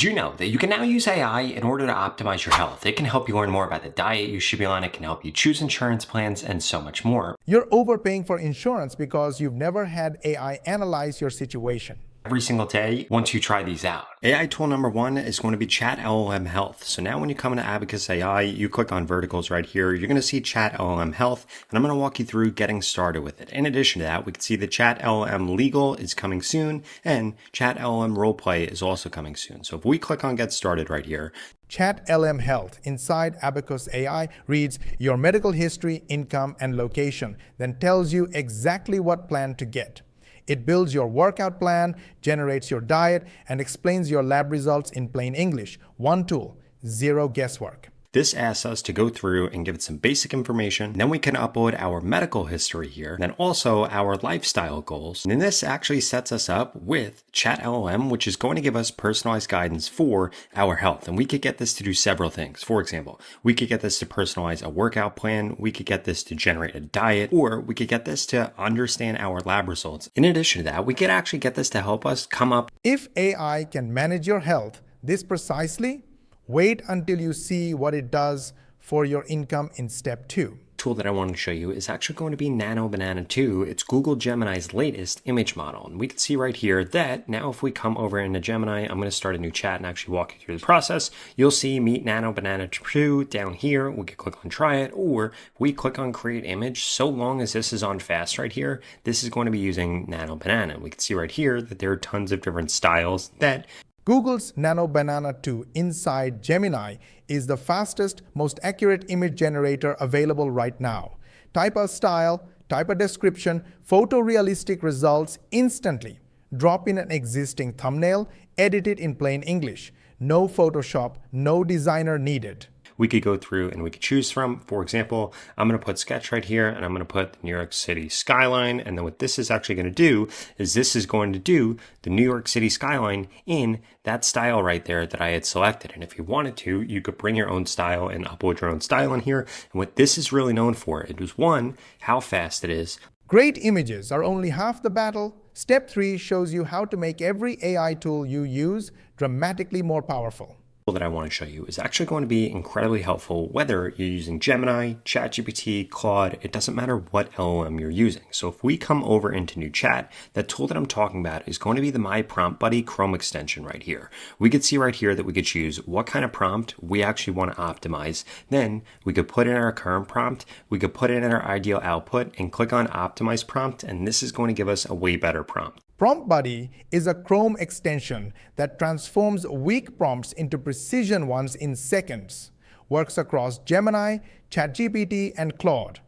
Did you know that you can now use AI in order to optimize your health? It can help you learn more about the diet you should be on, it can help you choose insurance plans, and so much more. You're overpaying for insurance because you've never had AI analyze your situation. Every single day once you try these out. AI tool number 1 is going to be Chat LLM Health. So now when you come into Abacus AI, you click on verticals right here, you're going to see Chat LLM Health, and I'm going to walk you through getting started with it. In addition to that, we can see the Chat LLM Legal is coming soon, and Chat LLM Roleplay is also coming soon. So if we click on Get Started right here, Chat LM Health inside Abacus AI reads your medical history, income, and location, then tells you exactly what plan to get. It builds your workout plan, generates your diet, and explains your lab results in plain English. One tool, zero guesswork. this asks us to go through and give it some basic information. Then we can upload our medical history here, then also our lifestyle goals. And then this actually sets us up with Chat LLM, which is going to give us personalized guidance for our health. And we could get this to do several things. For example, we could get this to personalize a workout plan. We could get this to generate a diet, or we could get this to understand our lab results. In addition to that, we could actually get this to help us come up. If AI can manage your health this precisely, wait until you see what it does for your income in step 2. Tool that I wanted to show you is actually going to be Nano Banana 2. It's Google Gemini's latest image model. And we can see right here that now if we come over into Gemini, I'm going to start a new chat and actually walk you through the process. You'll see Meet Nano Banana 2 down here. We can click on try it, or we click on create image. So long as this is on fast right here, this is going to be using Nano Banana. We can see right here that there are tons of different styles that Google's Nano Banana 2 inside Gemini is the fastest, most accurate image generator available right now. Type a style, type a description, photorealistic results instantly. Drop in an existing thumbnail, edit it in plain English. No Photoshop, no designer needed. we could go through and we could choose from. For example, I'm going to put sketch right here and I'm going to put the New York City skyline. And then what this is actually going to do is this is going to do the New York City skyline in that style right there that I had selected. And if you wanted to, you could bring your own style and upload your own style in here. And what this is really known for, it was one, how fast it is. Great images are only half the battle. Step 3 shows you how to make every AI tool you use dramatically more powerful. That I want to show you is actually going to be incredibly helpful whether you're using Gemini, ChatGPT, Claude. It doesn't matter what LLM you're using. So if we come over into new chat, that tool that I'm talking about is going to be the My Prompt Buddy Chrome extension right here. We could see right here that we could choose what kind of prompt we actually want to optimize. Then we could put in our current prompt, we could put in our ideal output and click on optimize prompt, and this is going to give us a way better prompt. Prompt Buddy is a Chrome extension that transforms weak prompts into precision ones in seconds. Works across Gemini, ChatGPT, and Claude.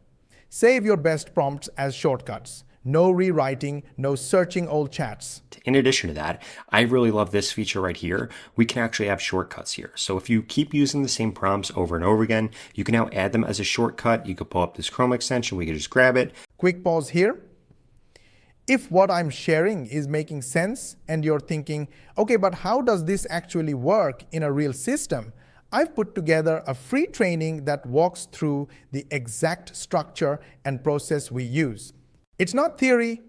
Save your best prompts as shortcuts. No rewriting, no searching old chats. In addition to that, I really love this feature right here. We can actually have shortcuts here. So if you keep using the same prompts over and over again, you can now add them as a shortcut. You could pull up this Chrome extension. We could just grab it. Quick pause here. If what I'm sharing is making sense and you're thinking, okay, but how does this actually work in a real system? I've put together a free training that walks through the exact structure and process we use. It's not theory,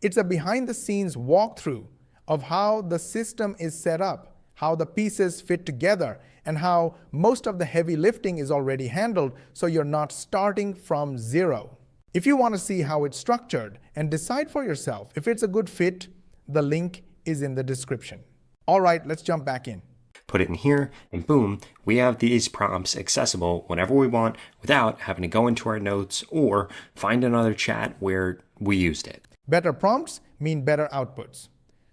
it's a behind-the-scenes walkthrough of how the system is set up, how the pieces fit together, and how most of the heavy lifting is already handled, so you're not starting from zero. If you want to see how it's structured and decide for yourself if it's a good fit, the link is in the description. All right, let's jump back in. Put it in here, and boom, we have these prompts accessible whenever we want without having to go into our notes or find another chat where we used it. Better prompts mean better outputs.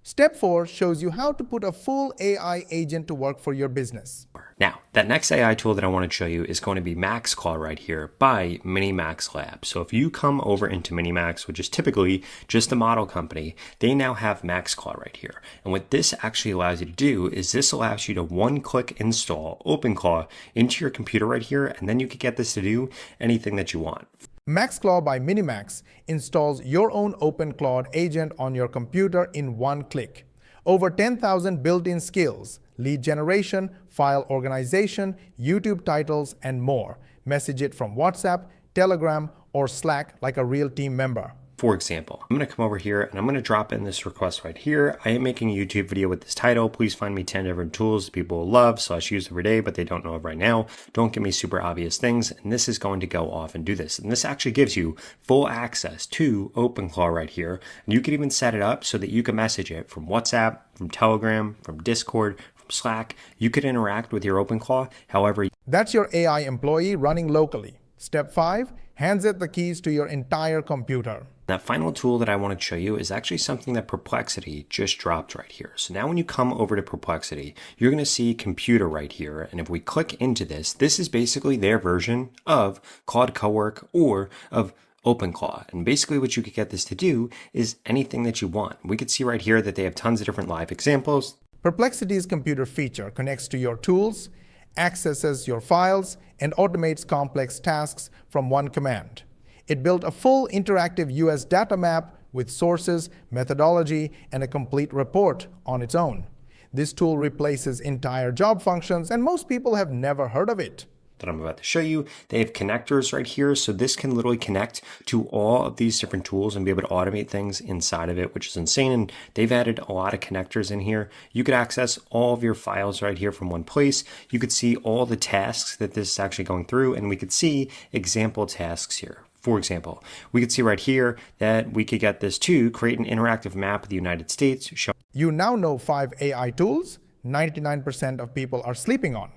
Step 4 shows you how to put a full AI agent to work for your business. Now, that next AI tool that I want to show you is going to be MaxClaw right here by Minimax Lab. So if you come over into Minimax, which is typically just a model company, they now have MaxClaw right here. And what this actually allows you to do is this allows you to one-click install OpenClaw into your computer right here, and then you can get this to do anything that you want. MaxClaw by Minimax installs your own OpenClaw agent on your computer in one click. Over 10,000 built-in skills, lead generation, file organization, YouTube titles, and more. Message it from WhatsApp, Telegram, or Slack like a real team member. For example, I'm going to come over here and I'm going to drop in this request right here. I am making a YouTube video with this title. Please find me 10 different tools people will love / use every day, but they don't know of right now. Don't give me super obvious things. And this is going to go off and do this. And this actually gives you full access to OpenClaw right here. And you can even set it up so that you can message it from WhatsApp, from Telegram, from Discord, from Slack. You could interact with your OpenClaw however. That's your AI employee running locally. Step 5, hands it the keys to your entire computer. That final tool that I want to show you is actually something that Perplexity just dropped right here. So now when you come over to Perplexity, you're going to see computer right here. And if we click into this, this is basically their version of Claude Cowork or of OpenClaw. And basically what you could get this to do is anything that you want. We could see right here that they have tons of different live examples. Perplexity's computer feature connects to your tools, accesses your files, and automates complex tasks from one command. It built a full interactive US data map with sources, methodology, and a complete report on its own. This tool replaces entire job functions, and most people have never heard of it. That I'm about to show you. They have connectors right here, so this can literally connect to all of these different tools and be able to automate things inside of it, which is insane. And they've added a lot of connectors in here. You could access all of your files right here from one place. You could see all the tasks that this is actually going through, and we could see example tasks here. For example, we could see right here that we could get this to create an interactive map of the United States. You now know 5 AI tools 99% of people are sleeping on.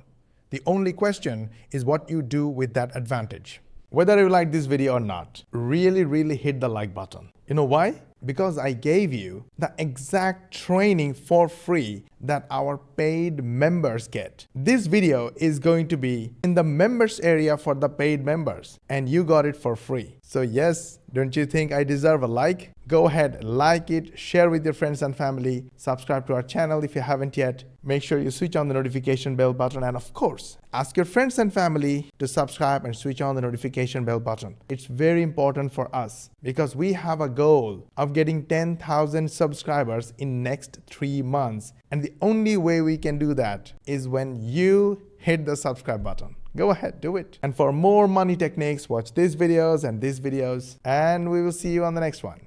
The only question is what you do with that advantage. Whether you like this video or not, really hit the like button. You know why? Because I gave you the exact training for free that our paid members get. This video is going to be in the members area for the paid members, and you got it for free. So yes, don't you think I deserve a like? Go ahead, like it, share with your friends and family, subscribe to our channel if you haven't yet. Make sure you switch on the notification bell button, and of course, ask your friends and family to subscribe and switch on the notification bell button. It's very important for us because we have a goal of getting 10,000 subscribers in next 3 months. And the only way we can do that is when you hit the subscribe button. Go ahead, do it. And for more money techniques, watch these videos and we will see you on the next one.